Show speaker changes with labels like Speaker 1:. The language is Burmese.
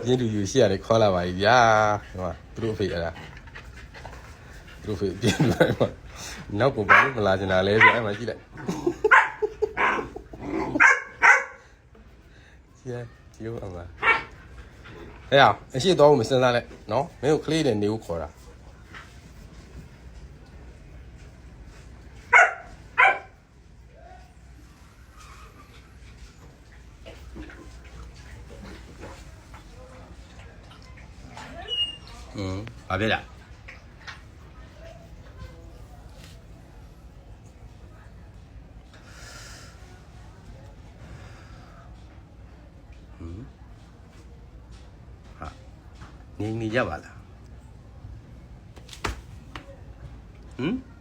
Speaker 1: ပြင်းတူယူရှိရတယ်ခေါ်လာပါပြီဗျာဟိုသူတို့ဖေးအဲ့ဒါသူတို့ဖေးပြင်းလာမှာနောက်ကိုဘာလို့မလာချင်တာလဲဆိုအဲ့မှာကြည့်လိုက်ကြည့်ကြည့်အောင်ပါဟဲ့အောင်အရှိတော့မစင်စားနဲ့နော်မင်းကိုကလေးတဲ့နေကိုခေါ်တာဘာဖြစ်လဲဟာနေကြပါလားဟမ်